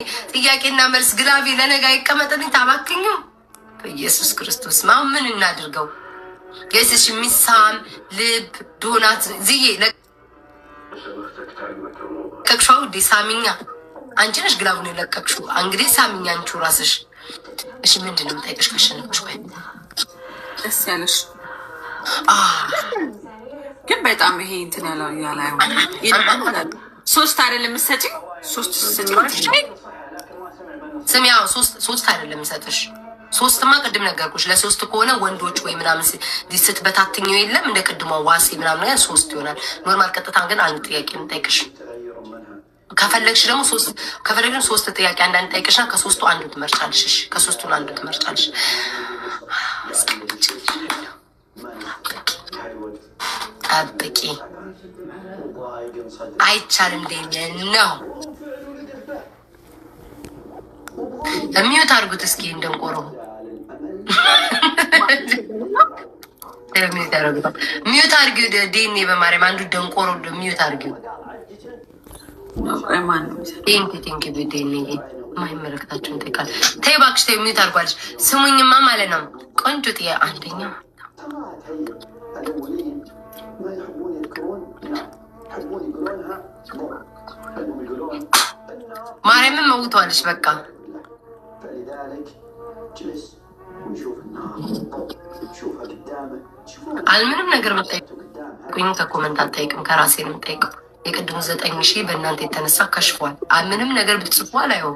ጥያቄና መልስ ግላቪ ለነጋ ይቀመጥልኝ ታባክኙ በኢየሱስ ክርስቶስ ማምን እናድርገው። የስሽ ሚሳም ልብ ዶናት ዝዬ ለቀቅሽው ዲሳሚኛ አንቺ ነሽ ግላቡን ለቀቅሽው። እንግዲህ ሳሚኛ አንቺ ራስሽ እሺ ምንድነው የምጠይቅሽ? ከሸነፍሽ ቆይ ደስ ያለሽ ግን በጣም ይሄ እንትን ያለው ያላዩ ሶስት አይደለም የምትሰጪው ሶስት ሰጪው ስሚያው ሶስት አይደለም የምሰጥሽ። ሶስትማ ቅድም ነገርኩሽ። ለሶስት ከሆነ ወንዶች ወይ ምናምን ዲስት በታትኛው የለም እንደ ቅድሟ ዋሴ ምናምን ነገር ሶስት ይሆናል። ኖርማል ቀጥታ ግን አንድ ጥያቄ የምጠይቅሽ ከፈለግሽ ደግሞ ሶስት ከፈለግሽ ሶስት ጥያቄ አንዳንድ ጠይቅሽና ከሶስቱ አንዱ ትመርጫለሽ። እሺ ከሶስቱን አንዱ ትመርጫለሽ። ጠብቂ አይቻልም ነው ሚዩት አድርጉት እስኪ እንደንቆሮ ሚዩት አድርጊው። ዴኔ በማርያም አንዱ ደንቆሮ ሚዩት አድርጊው። ቴንኪ ዴኔ ማይመለከታችሁን ጠይቃል። ተይ እባክሽ ተይ ሚዩት አድርጓለች። ስሙኝማ ማለት ነው ቆንጆ ጥያ አንደኛ ማርያምን መውተዋለች በቃ አልምንም ነገር መጠይቁኝ ከኮመንት አልጠይቅም ከራሴ ነው የምጠይቀው። የቅድሙ 9,000 በእናንተ የተነሳ ከሽፏል። አልምንም ነገር ብትጽፉ አላየው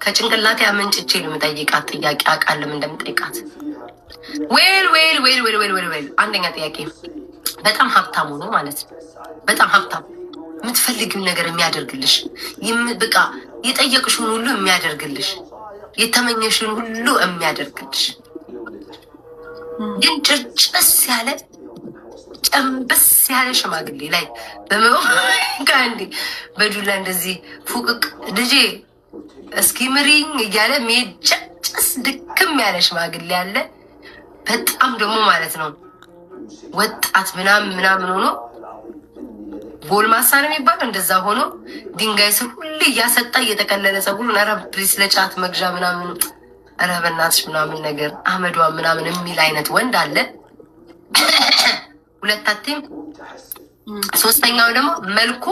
ከጭንቅላቴ አመንጭቼ ነው የምጠይቃት ጥያቄ አውቃለሁ እንደምጠይቃት። ዌል አንደኛ ጥያቄ በጣም ሀብታሙ ነው ማለት ነው። በጣም ሀብታም የምትፈልጊው ነገር የሚያደርግልሽ በቃ የጠየቅሽውን ሁሉ የሚያደርግልሽ የተመኘሽውን ሁሉ የሚያደርግልሽ ግን ጭርጭስ ያለ ጨንበስ ያለ ሽማግሌ ላይ በመንዲ በዱላ እንደዚህ ፉቅቅ ልጄ እስኪ ምሪኝ እያለ ሜጨጭስ ድክም ያለ ሽማግሌ ያለ በጣም ደግሞ ማለት ነው ወጣት ምናምን ሆኖ ጎልማሳ ነው የሚባለው እንደዛ ሆኖ ድንጋይ ስር ሁሌ እያሰጣ እየተቀለለ ጸጉሩን ኧረ ፕሊስ ለጫት መግዣ ምናምን ኧረ በእናትሽ ምናምን ነገር አመዷ ምናምን የሚል አይነት ወንድ አለ። ሁለታቴም ሶስተኛው ደግሞ መልኩ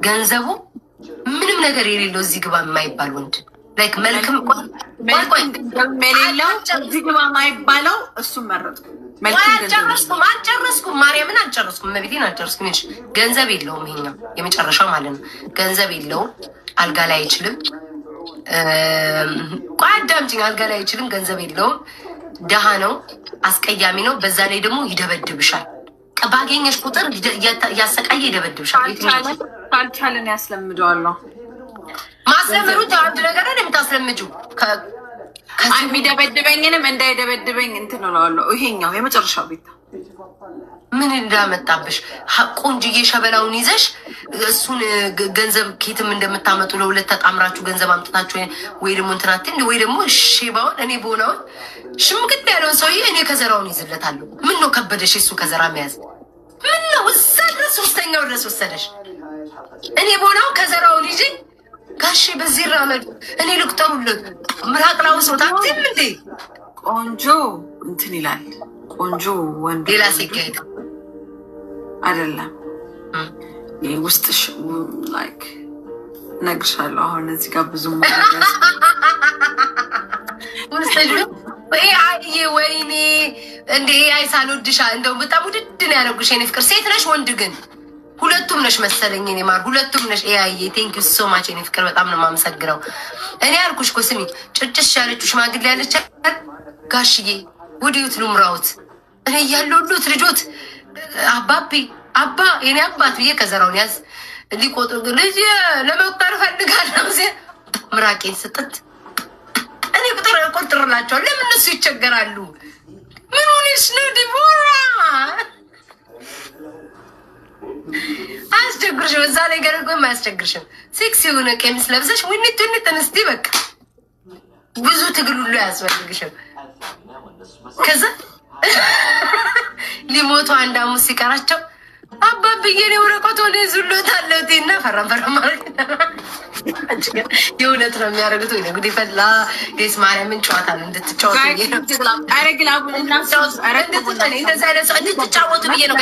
ገንዘቡ ምንም ነገር የሌለው እዚህ ግባ የማይባል ወንድ ላይክ መልክም የሌለው እዚህ ግባ የማይባለው እሱም መረጥኩ። አልጨረስኩም ማርያምን አልጨረስኩም መቤቴን አልጨረስኩም። ገንዘብ የለውም ይሄኛው የመጨረሻው ማለት ነው። ገንዘብ የለውም አልጋ ላይ አይችልም። አዳምጪኝ አልጋ ላይ አይችልም። ገንዘብ የለውም። ደሃ ነው። አስቀያሚ ነው። በዛ ላይ ደግሞ ይደበድብሻል። ባገኘሽ ቁጥር እያሰቃየ ይደበድብሻል። ካልቻለን ያስለምደዋለሁ። ማስለምሩት አንድ ነገር ነው የምታስለምጂው። የሚደበድበኝንም እንዳይደበድበኝ እንትን እለዋለሁ። ይሄኛው የመጨረሻው ቤት ምን እንዳመጣብሽ ቆንጅዬ ሸበላውን ይዘሽ እሱን ገንዘብ ኬትም እንደምታመጡ ለሁለት ተጣምራችሁ ገንዘብ አምጥታችሁ ወይ ደግሞ እንትናት ወይ ደግሞ ሼባውን እኔ በሆነውን ሽምግድ ያለውን ሰውዬ እኔ ከዘራውን ይዝለታለሁ። ምን ነው ከበደሽ? እሱ ከዘራ መያዝ ምን ነው? እዛ ድረስ ሶስተኛው ድረስ ወሰደሽ። እኔ በሆነውን ከዘራውን ይዤ ጋሼ በዚህ ራመድ እኔ ልቁጠሩለት ምራቅ ላውሰው ታክቲም እንዴ ቆንጆ እንትን ይላል። ቆንጆ ወንድ ሌላ ሲካሄድ አይደለም ውስጥሽ ላይክ ነግርሻለሁ። አሁን እዚህ ጋር ብዙ ወይኔ እንዴ አይሳልወድሻ እንደው በጣም ውድድ ነው ያደረጉሽ የኔ ፍቅር። ሴት ነሽ ወንድ ግን ሁለቱም ነሽ መሰለኝ። እኔ ማር ሁለቱም ነሽ። ኤአይ ቴንክ ዩ ሶ ማች እኔ ፍቅር በጣም ነው የማመሰግነው። እኔ አልኩሽ እኮ ስሚ ጭጭሽ ያለችው ሽማግሌ ያለች ጋሽዬ ወዲዩት ልምራውት እኔ ያለሁት ልጆት አባቢ አባ የኔ አባት ብዬ ከዘራውን ያዝ ሊቆጥሩ ልጅ ለመቁጠር ፈልጋለሁ ዜ ምራቄን ስጥት እኔ ቁጥር ቆጥርላቸዋል። ለምን እነሱ ይቸገራሉ? ምን ሆነሽ ነው ዲቦራ? አያስቸግርሽም። እዛ ላይ ገረጎም አያስቸግርሽም። ሴክስ የሆነ ቀሚስ ለብሰሽ ውንት ተነስቲ በቃ ብዙ ትግል ሁሉ አያስፈልግሽም። ከዛ ሊሞቱ አንድ ሐሙስ ሲቀራቸው አባብዬ ነው ወረቀት ወደ ዙሎታለው ጤና ፈራም ማለት የእውነት ነው የሚያደርጉት ወይ እንግዲህ ፈላ ዴስ ማርያምን ጨዋታ ነው እንድትጫወቱ ብዬ ነው። እንድትጫወቱ ብዬ ነው።